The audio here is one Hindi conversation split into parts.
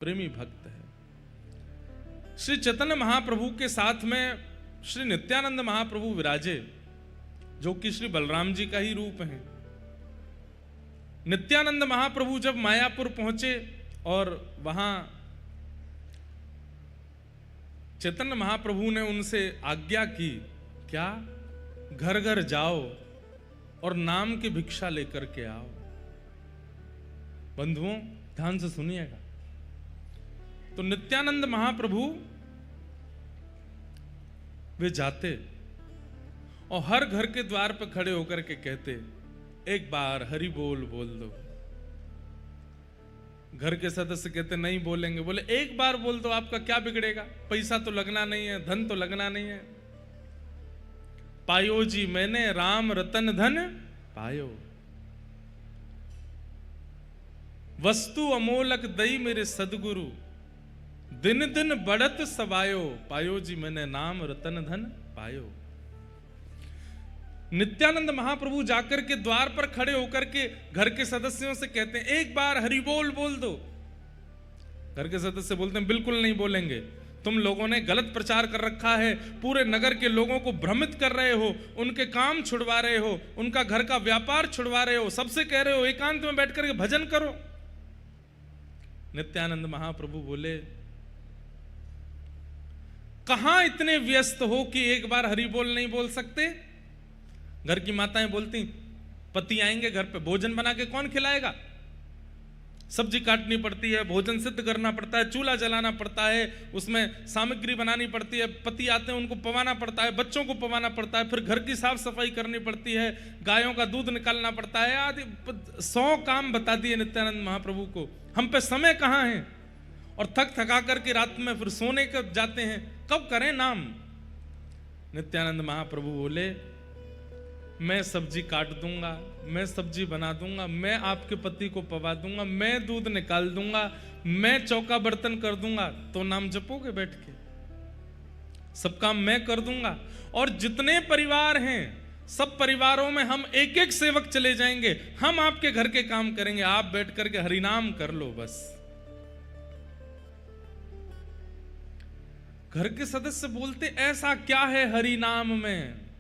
प्रेमी भक्त है। श्री चैतन्य महाप्रभु के साथ में श्री नित्यानंद महाप्रभु विराजे, जो कि श्री बलराम जी का ही रूप है। नित्यानंद महाप्रभु जब मायापुर पहुंचे और वहां चैतन्य महाप्रभु ने उनसे आज्ञा की, क्या? घर घर जाओ और नाम की भिक्षा लेकर के आओ। बंधुओं ध्यान से सुनिएगा। तो नित्यानंद महाप्रभु वे जाते और हर घर के द्वार पर खड़े होकर के कहते, एक बार हरि बोल बोल दो। घर के सदस्य कहते नहीं बोलेंगे। बोले एक बार बोल दो, आपका क्या बिगड़ेगा? पैसा तो लगना नहीं है, धन तो लगना नहीं है। पायो जी मैंने राम रतन धन पायो, वस्तु अमोलक दई मेरे सदगुरु, दिन दिन बढ़त सवायो, पायो जी मैंने नाम रतन धन पायो। नित्यानंद महाप्रभु जाकर के द्वार पर खड़े होकर के घर के सदस्यों से कहते हैं, एक बार हरि बोल बोल दो। घर के सदस्य बोलते हैं बिल्कुल नहीं बोलेंगे, तुम लोगों ने गलत प्रचार कर रखा है, पूरे नगर के लोगों को भ्रमित कर रहे हो, उनके काम छुड़वा रहे हो, उनका घर का व्यापार छुड़वा रहे हो, सबसे कह रहे हो एकांत में बैठ करके भजन करो। नित्यानंद महाप्रभु बोले, कहां इतने व्यस्त हो कि एक बार हरि बोल नहीं बोल सकते? घर की माताएं बोलती, पति आएंगे घर पे, भोजन बना के कौन खिलाएगा? सब्जी काटनी पड़ती है, भोजन सिद्ध करना पड़ता है, चूल्हा जलाना पड़ता है, उसमें सामग्री बनानी पड़ती है, पति आते हैं उनको पवाना पड़ता है, बच्चों को पवाना पड़ता है, फिर घर की साफ सफाई करनी पड़ती है, गायों का दूध निकालना पड़ता है, आदि 100 काम बता दिए नित्यानंद महाप्रभु को। हम पे समय कहाँ है? और थक थका करके रात में फिर सोने कब जाते हैं, कब करें नाम? नित्यानंद महाप्रभु बोले, मैं सब्जी काट दूंगा, मैं सब्जी बना दूंगा, मैं आपके पति को पवा दूंगा, मैं दूध निकाल दूंगा, मैं चौका बर्तन कर दूंगा, तो नाम जपोगे बैठ के? सब काम मैं कर दूंगा। और जितने परिवार हैं सब परिवारों में हम एक एक सेवक चले जाएंगे, हम आपके घर के काम करेंगे, आप बैठ करके हरिनाम कर लो बस। घर के सदस्य बोलते, ऐसा क्या है हरि नाम में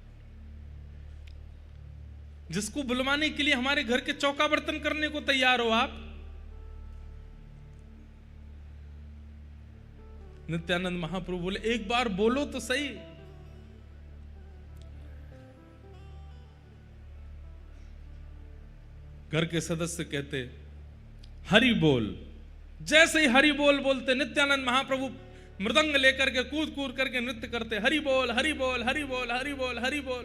जिसको बुलवाने के लिए हमारे घर के चौका बर्तन करने को तैयार हो आप? नित्यानंद महाप्रभु बोले, एक बार बोलो तो सही। घर के सदस्य कहते, हरि बोल। जैसे ही हरि बोल बोलते, नित्यानंद महाप्रभु मृदंग लेकर के कूद कूद करके नृत्य करते, हरि बोल हरि बोल हरि बोल हरि बोल हरि बोल।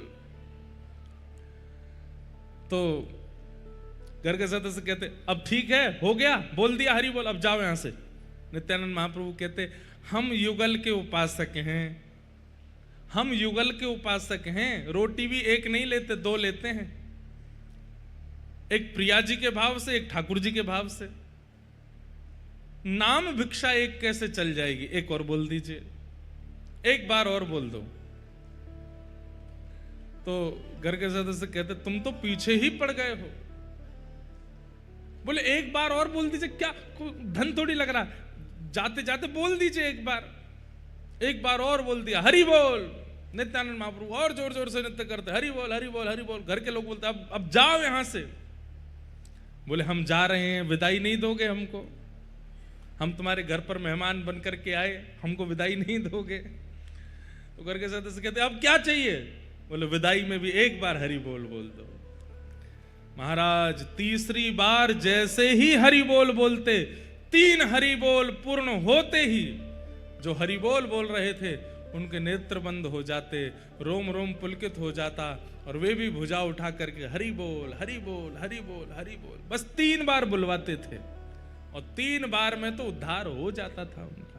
तो घर के सदस्य कहते, अब ठीक है, हो गया, बोल दिया हरि बोल, अब जाओ यहां से। नित्यानंद महाप्रभु कहते, हम युगल के उपासक हैं, हम युगल के उपासक हैं, रोटी भी एक नहीं लेते, 2 लेते हैं, एक प्रिया जी के भाव से, एक ठाकुर जी के भाव से। नाम भिक्षा एक कैसे चल जाएगी? एक और बोल दीजिए, एक बार और बोल दो। तो घर के सदस्य कहते, तुम तो पीछे ही पड़ गए हो। बोले एक बार और बोल दीजिए, क्या धन थोड़ी लग रहा, जाते जाते बोल दीजिए एक बार और बोल दिया, हरि बोल। नित्यानंद महाप्रभु और जोर जोर से नृत्य करते, हरि बोल हरि बोल हरि बोल। घर के लोग बोलते, अब जाओ यहां से। बोले हम जा रहे हैं, विदाई नहीं दोगे हमको? हम तुम्हारे घर पर मेहमान बन करके आए, हमको विदाई नहीं दोगे? तो घर के सदस्य कहते, अब क्या चाहिए? बोले विदाई में भी एक बार हरि बोल बोल दो। महाराज तीसरी बार जैसे ही हरि बोल बोलते, 3 हरि बोल पूर्ण होते ही जो हरि बोल बोल रहे थे उनके नेत्र बंद हो जाते, रोम रोम पुलकित हो जाता, और वे भी भुजा उठा करके हरि बोल हरि बोल हरि बोल हरि बोल। बस 3 बार बुलवाते थे और 3 बार में तो उद्धार हो जाता था उनका।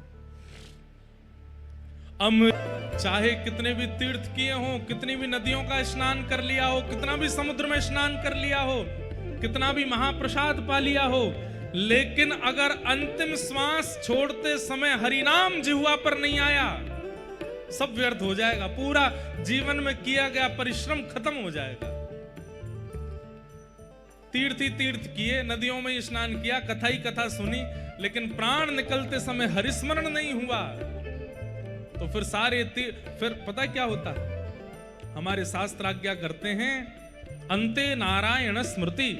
चाहे कितने भी तीर्थ किए हो, कितनी भी नदियों का स्नान कर लिया हो, कितना भी समुद्र में स्नान कर लिया हो, कितना भी महाप्रसाद पा लिया हो, लेकिन अगर अंतिम श्वास छोड़ते समय हरिनाम जिह्वा पर नहीं आया, सब व्यर्थ हो जाएगा, पूरा जीवन में किया गया परिश्रम खत्म हो जाएगा। तीर्थ ही तीर्थ किए, नदियों में स्नान किया, कथा ही कथा सुनी, लेकिन प्राण निकलते समय हरिस्मरण नहीं हुआ तो फिर फिर पता क्या होता है, हमारे शास्त्र आज्ञा करते हैं अंते नारायण स्मृति।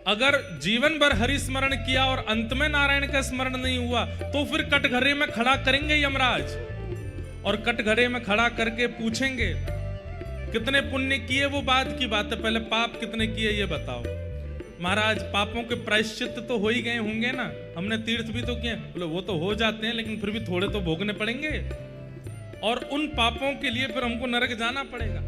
अगर जीवन भर हरि स्मरण किया और अंत में नारायण का स्मरण नहीं हुआ तो फिर कटघरे में खड़ा करेंगे यमराज, और कटघरे में खड़ा करके पूछेंगे कितने पुण्य किए। वो बाद की बात है, पहले पाप कितने किए ये बताओ। महाराज पापों के प्रायश्चित तो हो ही गए होंगे ना, हमने तीर्थ भी तो किए। बोले वो तो हो जाते हैं लेकिन फिर भी थोड़े तो भोगने पड़ेंगे, और उन पापों के लिए फिर हमको नरक जाना पड़ेगा।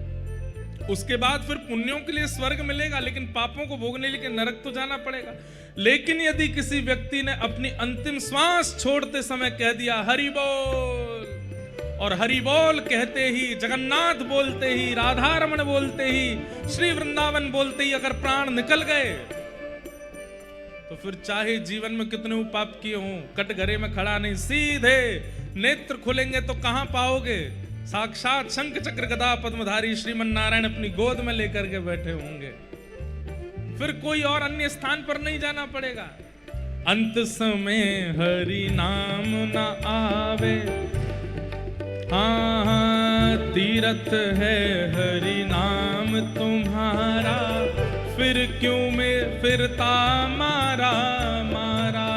उसके बाद फिर पुण्यों के लिए स्वर्ग मिलेगा, लेकिन पापों को भोगने के लिए नरक तो जाना पड़ेगा। लेकिन यदि किसी व्यक्ति ने अपनी अंतिम श्वास छोड़ते समय कह दिया हरि बोल, और हरि बोल कहते ही, जगन्नाथ बोलते ही, राधा रमण बोलते ही, श्री वृंदावन बोलते ही अगर प्राण निकल गए तो फिर चाहे जीवन में कितने पाप किए हों, कटघरे में खड़ा नहीं, सीधे नेत्र खुलेंगे तो कहां पाओगे? साक्षात शंख चक्र गदा पद्मधारी श्रीमन नारायण अपनी गोद में लेकर के बैठे होंगे। फिर कोई और अन्य स्थान पर नहीं जाना पड़ेगा। अंत समय हरि नाम न आवे, हाँ तीरथ है हरि नाम तुम्हारा, फिर क्यों में फिरता मारा मारा,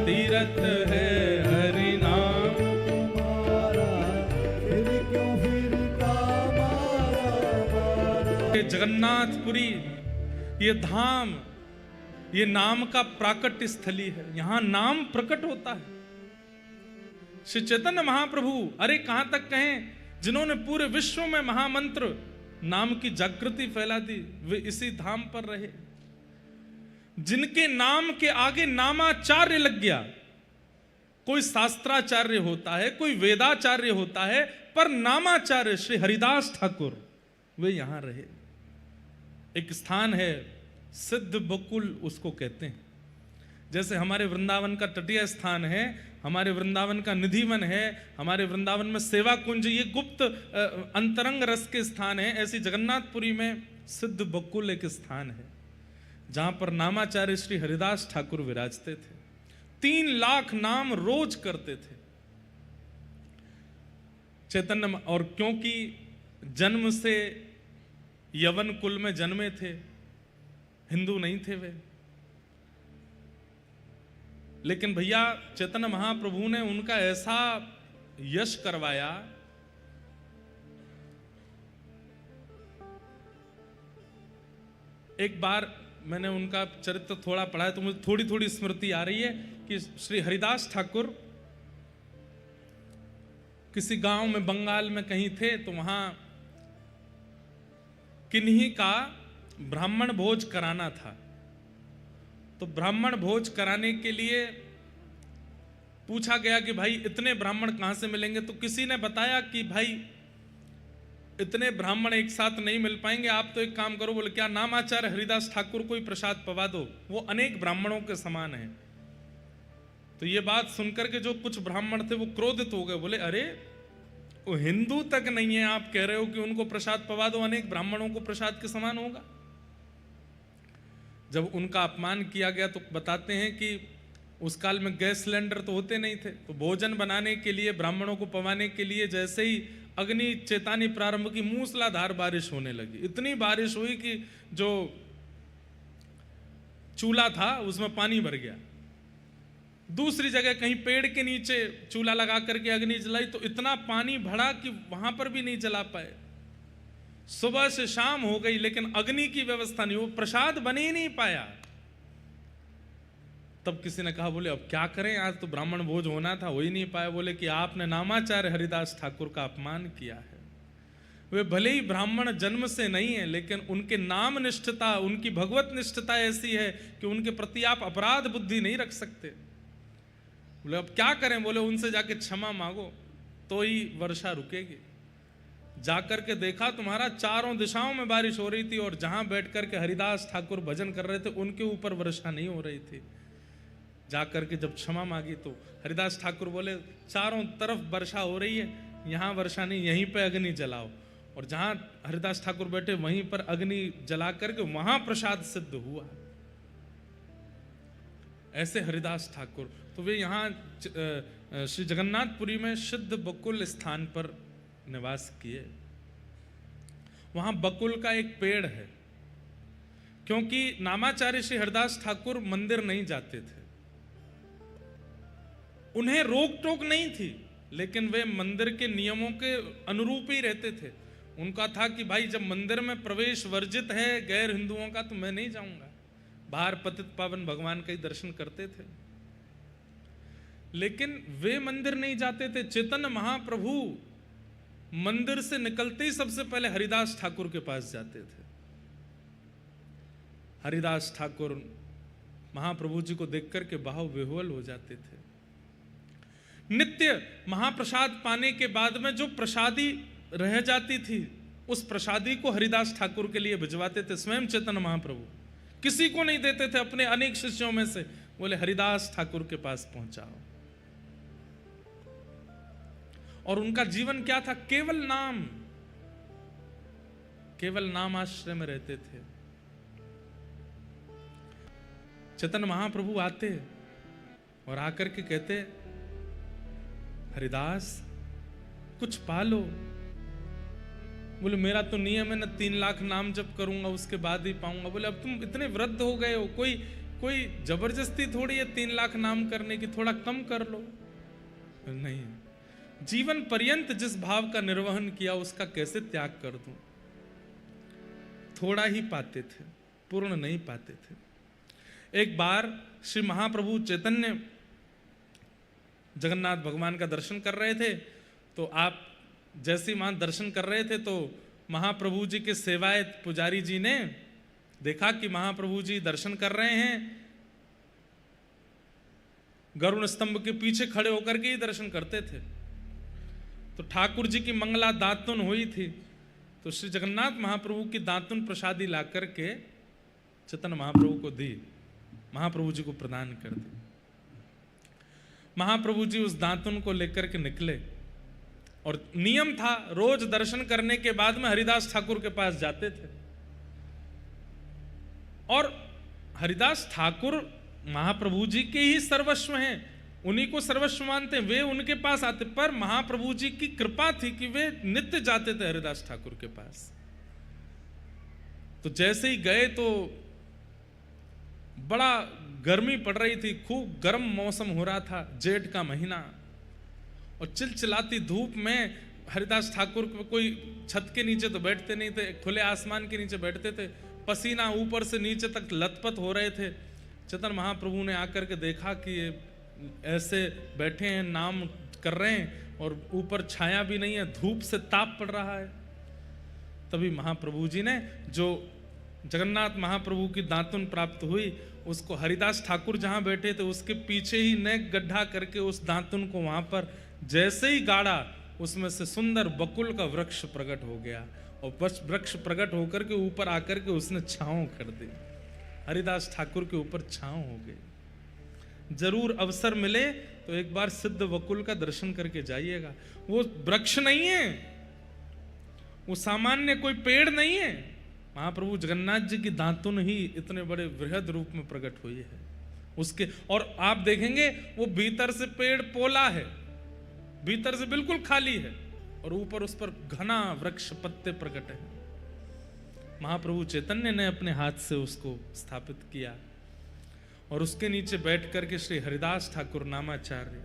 तीरथ है हरि नाम तुम्हारा, फिर क्यों फिरता मारा मारा। जगन्नाथपुरी ये धाम, ये नाम का प्राकट्य स्थली है, यहां नाम प्रकट होता है। श्री चैतन्य महाप्रभु, अरे कहां तक कहें, जिन्होंने पूरे विश्व में महामंत्र नाम की जागृति फैला दी, वे इसी धाम पर रहे। जिनके नाम के आगे नामाचार्य लग गया, कोई शास्त्राचार्य होता है, कोई वेदाचार्य होता है, पर नामाचार्य श्री हरिदास ठाकुर वे यहां रहे। एक स्थान है सिद्ध बकुल उसको कहते हैं, जैसे हमारे वृंदावन का तटीय स्थान है, हमारे वृंदावन का निधिवन है, हमारे वृंदावन में सेवा कुंज ये गुप्त अंतरंग रस के स्थान है, ऐसी जगन्नाथपुरी में सिद्ध बकुल एक स्थान है जहां पर नामाचार्य श्री हरिदास ठाकुर विराजते थे। 3 लाख नाम रोज करते थे चैतन्य, और क्योंकि जन्म से यवन कुल में जन्मे थे, हिंदू नहीं थे वे, लेकिन भैया चैतन्य महाप्रभु ने उनका ऐसा यश करवाया, एक बार मैंने उनका चरित्र थोड़ा पढ़ा है तो मुझे थोड़ी थोड़ी स्मृति आ रही है कि श्री हरिदास ठाकुर किसी गांव में बंगाल में कहीं थे, तो वहां किन्हीं का ब्राह्मण भोज कराना था। तो ब्राह्मण भोज कराने के लिए पूछा गया कि भाई इतने ब्राह्मण कहां से मिलेंगे, तो किसी ने बताया कि भाई इतने ब्राह्मण एक साथ नहीं मिल पाएंगे, आप तो एक काम करो, बोले क्या, नामाचार्य हरिदास ठाकुर को ही प्रसाद पवा दो, वो अनेक ब्राह्मणों के समान है। तो ये बात सुनकर के जो कुछ ब्राह्मण थे वो क्रोधित हो गए, बोले अरे वो हिंदू तक नहीं है, आप कह रहे हो कि उनको प्रसाद पवा दो, अनेक ब्राह्मणों को प्रसाद के समान होगा। जब उनका अपमान किया गया तो बताते हैं कि उस काल में गैस सिलेंडर तो होते नहीं थे, तो भोजन बनाने के लिए, ब्राह्मणों को पवाने के लिए जैसे ही अग्नि चेतानी प्रारंभ की, मूसलाधार बारिश होने लगी। इतनी बारिश हुई कि जो चूल्हा था उसमें पानी भर गया। दूसरी जगह कहीं पेड़ के नीचे चूल्हा लगा करके अग्नि जलाई तो इतना पानी भरा कि वहां पर भी नहीं जला पाए। सुबह से शाम हो गई लेकिन अग्नि की व्यवस्था नहीं, वो प्रसाद बन ही नहीं पाया। तब किसी ने कहा, बोले अब क्या करें, आज तो ब्राह्मण भोज होना था, हो ही नहीं पाया। बोले कि आपने नामाचार्य हरिदास ठाकुर का अपमान किया है। वे भले ही ब्राह्मण जन्म से नहीं है, लेकिन उनके नाम निष्ठता, उनकी भगवत निष्ठता ऐसी है कि उनके प्रति आप अपराध बुद्धि नहीं रख सकते। बोले अब क्या करें, बोले उनसे जाके क्षमा मांगो तो ही वर्षा रुकेगी। जाकर के देखा, तुम्हारा चारों दिशाओं में बारिश हो रही थी और जहां बैठ करके हरिदास ठाकुर भजन कर रहे थे उनके ऊपर वर्षा नहीं हो रही थी। जाकर के जब क्षमा मांगी तो हरिदास ठाकुर बोले, चारों तरफ वर्षा हो रही है, यहाँ वर्षा नहीं, यहीं पे अग्नि जलाओ। और जहां हरिदास ठाकुर बैठे वहीं पर अग्नि जला करके वहां प्रसाद सिद्ध हुआ। ऐसे हरिदास ठाकुर तो वे यहाँ श्री जगन्नाथपुरी में सिद्ध बकुल स्थान पर निवास किए। वहाँ बकुल का एक पेड़ है, क्योंकि नामाचार्य श्री हरिदास ठाकुर मंदिर नहीं जाते थे, उन्हें रोक टोक नहीं थी, लेकिन वे मंदिर के नियमों के अनुरूप ही रहते थे। उनका था कि भाई जब मंदिर में प्रवेश वर्जित है गैर हिंदुओं का तो मैं नहीं जाऊंगा, बाहर पतित पावन भगवान का ही दर्शन करते थे। लेकिन वे मंदिर नहीं जाते थे। चैतन्य महाप्रभु मंदिर से निकलते ही सबसे पहले हरिदास ठाकुर के पास जाते थे। हरिदास ठाकुर महाप्रभु जी को देख करके भाव विह्वल हो जाते थे। नित्य महाप्रसाद पाने के बाद में जो प्रसादी रह जाती थी, उस प्रसादी को हरिदास ठाकुर के लिए भिजवाते थे स्वयं चैतन्य महाप्रभु। किसी को नहीं देते थे, अपने अनेक शिष्यों में से बोले हरिदास ठाकुर के पास पहुंचाओ। और उनका जीवन क्या था? केवल नाम, केवल नाम आश्रय में रहते थे। चैतन्य महाप्रभु आते और आकर के कहते हरिदास कुछ पालो। बोले मेरा तो नियम है ना 3 लाख नाम जप करूंगा उसके बाद ही पाऊंगा। बोले अब तुम इतने वृद्ध हो गए हो, कोई जबरदस्ती थोड़ी है 3 लाख नाम करने की, थोड़ा कम कर लो। नहीं, जीवन पर्यंत जिस भाव का निर्वहन किया उसका कैसे त्याग कर दूं। थोड़ा ही पाते थे, पूर्ण नहीं पाते थे। एक बार श्री महाप्रभु चैतन्य जगन्नाथ भगवान का दर्शन कर रहे थे, तो आप जैसे ही वहां दर्शन कर रहे थे तो महाप्रभु जी के सेवायत पुजारी जी ने देखा कि महाप्रभु जी दर्शन कर रहे हैं, गरुड़ स्तंभ के पीछे खड़े होकर के ही दर्शन करते थे। तो ठाकुर जी की मंगला दातुन हुई थी, तो श्री जगन्नाथ महाप्रभु की दातुन प्रसादी ला करके चैतन्य महाप्रभु को दी, महाप्रभु जी को प्रदान कर दी। महाप्रभु जी उस दातुन को लेकर के निकले और नियम था रोज दर्शन करने के बाद में हरिदास ठाकुर के पास जाते थे। और हरिदास ठाकुर महाप्रभु जी के ही सर्वस्व हैं, उन्हीं को सर्वस्व मानते हैं, वे उनके पास आते। पर महाप्रभु जी की कृपा थी कि वे नित्य जाते थे हरिदास ठाकुर के पास। तो जैसे ही गए तो बड़ा गर्मी पड़ रही थी, खूब गर्म मौसम हो रहा था, जेठ का महीना, और चिलचिलाती धूप में हरिदास ठाकुर कोई छत के नीचे तो बैठते नहीं थे, खुले आसमान के नीचे बैठते थे, पसीना ऊपर से नीचे तक लथपथ हो रहे थे। चैतन्य महाप्रभु ने आकर के देखा कि ये ऐसे बैठे हैं, नाम कर रहे हैं और ऊपर छाया भी नहीं है, धूप से ताप पड़ रहा है। तभी महाप्रभु जी ने जो जगन्नाथ महाप्रभु की दातुन प्राप्त हुई उसको हरिदास ठाकुर जहां बैठे थे उसके पीछे ही नेक गड्ढा करके उस दातुन को वहां पर जैसे ही गाड़ा, उसमें से सुंदर बकुल का वृक्ष प्रकट हो गया और वृक्ष प्रकट होकर के ऊपर आकर के उसने छांव कर दी। हरिदास ठाकुर के ऊपर छांव हो गई। जरूर अवसर मिले तो एक बार सिद्ध बकुल का दर्शन करके जाइएगा। वो वृक्ष नहीं है, वो सामान्य कोई पेड़ नहीं है, महाप्रभु जगन्नाथ जी की दातुन ही इतने बड़े वृहद रूप में प्रकट हुई है उसके। और आप देखेंगे वो भीतर से पेड़ पोला है, भीतर से बिल्कुल खाली है, और ऊपर उस पर घना वृक्ष पत्ते प्रकट है। महाप्रभु चैतन्य ने अपने हाथ से उसको स्थापित किया और उसके नीचे बैठ करके श्री हरिदास ठाकुर नामाचार्य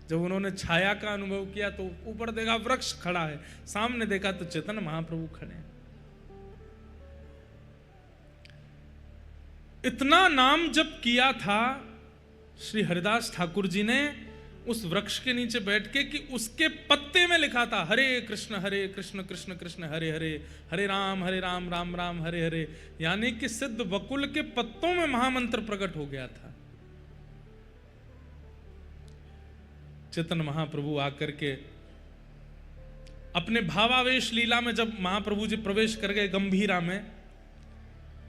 जब उन्होंने छाया का अनुभव किया तो ऊपर देखा वृक्ष खड़ा है, सामने देखा तो चैतन्य महाप्रभु खड़े हैं। इतना नाम जब किया था श्री हरिदास ठाकुर जी ने उस वृक्ष के नीचे बैठ के कि उसके पत्ते में लिखा था हरे कृष्ण कृष्ण कृष्ण हरे हरे, हरे राम राम राम हरे हरे। यानी कि सिद्ध बकुल के पत्तों में महामंत्र प्रकट हो गया था। चैतन्य महाप्रभु आकर के अपने भावावेश लीला में जब महाप्रभु जी प्रवेश कर गए गंभीरा में,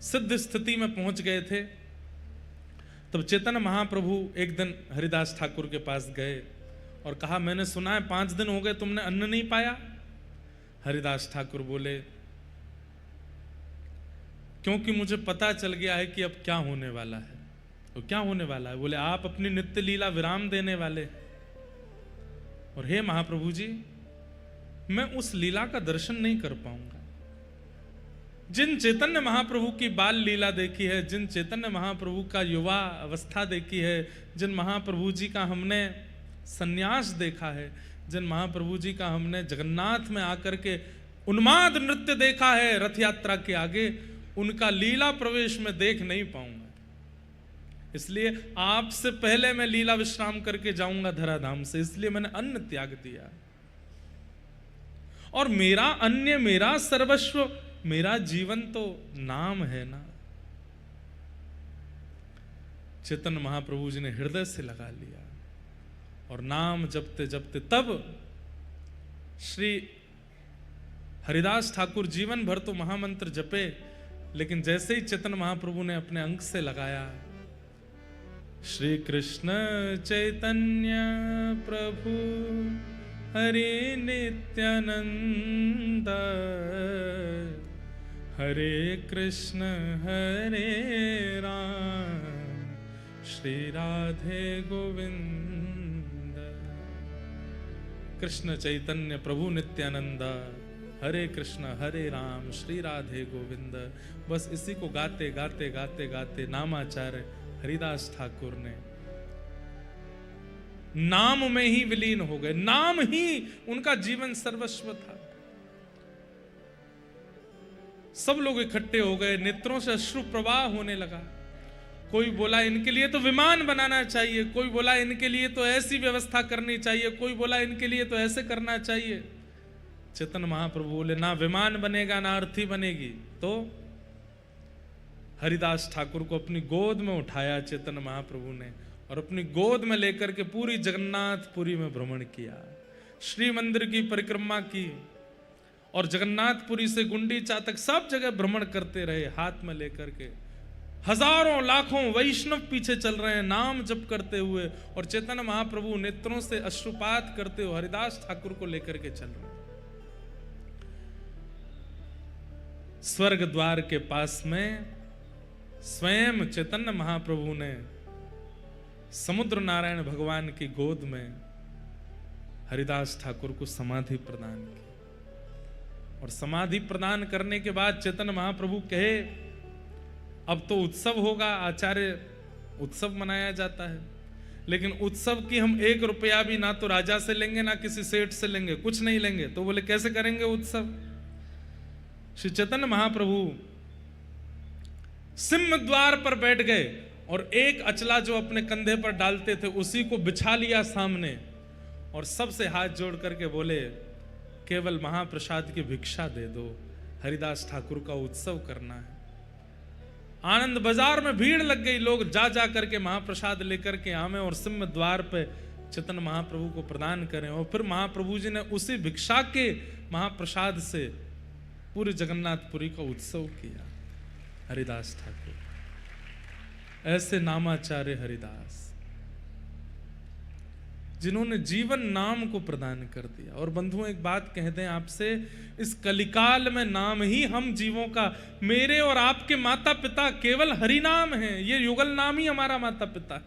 सिद्ध स्थिति में पहुंच गए थे, तब चैतन्य महाप्रभु एक दिन हरिदास ठाकुर के पास गए और कहा मैंने सुना है 5 दिन हो गए तुमने अन्न नहीं पाया। हरिदास ठाकुर बोले क्योंकि मुझे पता चल गया है कि अब क्या होने वाला है, तो क्या होने वाला है? बोले आप अपनी नित्य लीला विराम देने वाले। और हे महाप्रभु जी, मैं उस लीला का दर्शन नहीं कर पाऊंगा। जिन चैतन्य महाप्रभु की बाल लीला देखी है, जिन चैतन्य महाप्रभु का युवा अवस्था देखी है, जिन महाप्रभु जी का हमने संन्यास देखा है, जिन महाप्रभु जी का हमने जगन्नाथ में आकर के उन्माद नृत्य देखा है रथ यात्रा के आगे, उनका लीला प्रवेश में देख नहीं पाऊंगा। इसलिए आपसे पहले मैं लीला विश्राम करके जाऊंगा धराधाम से, इसलिए मैंने अन्न त्याग दिया। और मेरा अन्य, मेरा सर्वस्व, मेरा जीवन तो नाम है ना। चैतन्य महाप्रभु जी ने हृदय से लगा लिया और नाम जपते जपते तब श्री हरिदास ठाकुर जीवन भर तो महामंत्र जपे, लेकिन जैसे ही चैतन्य महाप्रभु ने अपने अंक से लगाया, श्री कृष्ण चैतन्य प्रभु हरे नित्यानंद, हरे कृष्ण हरे राम, श्री राधे गोविंद। कृष्ण चैतन्य प्रभु नित्यानंद, हरे कृष्ण हरे राम, श्री राधे गोविंद। बस इसी को गाते गाते गाते गाते नामाचार्य हरिदास ठाकुर ने नाम में ही विलीन हो गए। नाम ही उनका जीवन सर्वस्व था। सब लोग इकट्ठे हो गए, नेत्रों से अश्रु प्रवाह होने लगा। कोई बोला इनके लिए तो विमान बनाना चाहिए, कोई बोला इनके लिए तो ऐसी व्यवस्था करनी चाहिए, कोई बोला इनके लिए तो ऐसे करना चाहिए। चैतन्य महाप्रभु बोले ना विमान बनेगा ना अर्थी बनेगी। तो हरिदास ठाकुर को अपनी गोद में उठाया चैतन्य महाप्रभु ने और अपनी गोद में लेकर के पूरी जगन्नाथपुरी में भ्रमण किया, श्री मंदिर की परिक्रमा की और जगन्नाथपुरी से गुंडीचा तक सब जगह भ्रमण करते रहे हाथ में लेकर के। हजारों लाखों वैष्णव पीछे चल रहे हैं नाम जप करते हुए, और चैतन्य महाप्रभु नेत्रों से अश्रुपात करते हुए हरिदास ठाकुर को लेकर के चल रहे हैं। स्वर्ग द्वार के पास में स्वयं चैतन्य महाप्रभु ने समुद्र नारायण भगवान की गोद में हरिदास ठाकुर को समाधि प्रदान की। और समाधि प्रदान करने के बाद चैतन्य महाप्रभु कहे अब तो उत्सव होगा। आचार्य उत्सव मनाया जाता है, लेकिन उत्सव की हम 1 रुपया भी ना तो राजा से लेंगे ना किसी सेठ से लेंगे, कुछ नहीं लेंगे। तो बोले कैसे करेंगे उत्सव? श्री चैतन्य महाप्रभु सिंह द्वार पर बैठ गए और एक अचला जो अपने कंधे पर डालते थे उसी को बिछा लिया सामने, और सबसे हाथ जोड़ करके बोले केवल महाप्रसाद की भिक्षा दे दो, हरिदास ठाकुर का उत्सव करना है। आनंद बाजार में भीड़ लग गई, लोग जा जा करके महाप्रसाद लेकर के आवे और सिंह द्वार पे चैतन्य महाप्रभु को प्रदान करें। और फिर महाप्रभु जी ने उसी भिक्षा के महाप्रसाद से पूरी जगन्नाथपुरी का उत्सव किया। हरिदास ठाकुर ऐसे नामाचार्य हरिदास जिन्होंने जीवन नाम को प्रदान कर दिया। और बंधुओं एक बात कह दें आपसे, इस कलिकाल में नाम ही हम जीवों का, मेरे और आपके माता पिता केवल हरि नाम है। ये युगल नाम ही हमारा माता पिता है।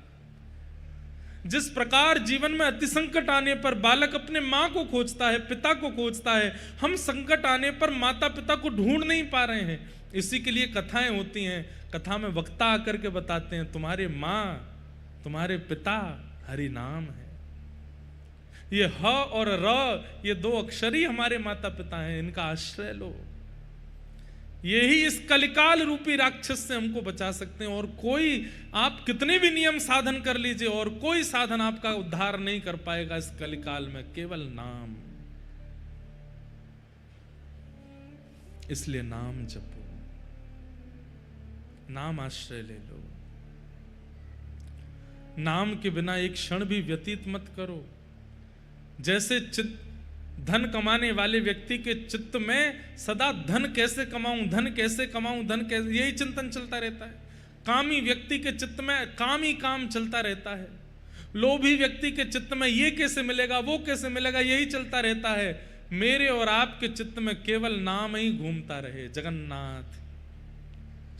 जिस प्रकार जीवन में अति संकट आने पर बालक अपने माँ को खोजता है, पिता को खोजता है, हम संकट आने पर माता पिता को ढूंढ नहीं पा रहे हैं। इसी के लिए कथाएं होती हैं। कथा में वक्ता आकर के बताते हैं तुम्हारे माँ तुम्हारे पिता हरि नाम है। ये ह और र, ये 2 अक्षर ही हमारे माता पिता हैं, इनका आश्रय लो। यही इस कलिकाल रूपी राक्षस से हमको बचा सकते हैं। और कोई आप कितने भी नियम साधन कर लीजिए और कोई साधन आपका उद्धार नहीं कर पाएगा इस कलिकाल में, केवल नाम। इसलिए नाम जपो, नाम आश्रय ले लो। नाम के बिना एक क्षण भी व्यतीत मत करो। जैसे धन कमाने वाले व्यक्ति के चित्त में सदा धन कैसे कमाऊं, धन कैसे कमाऊं, धन कैसे, यही चिंतन चलता रहता है। कामी व्यक्ति के चित्त में काम ही काम चलता रहता है। लोभी व्यक्ति के चित्त में ये कैसे मिलेगा, वो कैसे मिलेगा, यही चलता रहता है। मेरे और आपके चित्त में केवल नाम ही घूमता रहे। जगन्नाथ,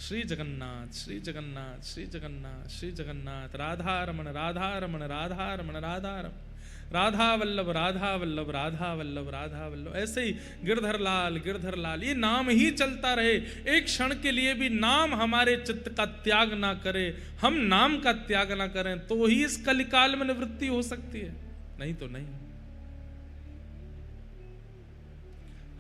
श्री जगन्नाथ श्री जगन्नाथ श्री जगन्नाथ श्री जगन्नाथ, राधा रमण राधा रमण राधा रमण राधा रमण, राधा वल्लभ राधा वल्लभ राधा वल्लभ राधा वल्लभ। ऐसे ही गिरधर लाल गिरधर लाल, ये नाम ही चलता रहे। एक क्षण के लिए भी नाम हमारे चित्त का त्याग ना करे, हम नाम का त्याग ना करें, तो ही इस कलिकाल में निवृत्ति हो सकती है, नहीं तो नहीं।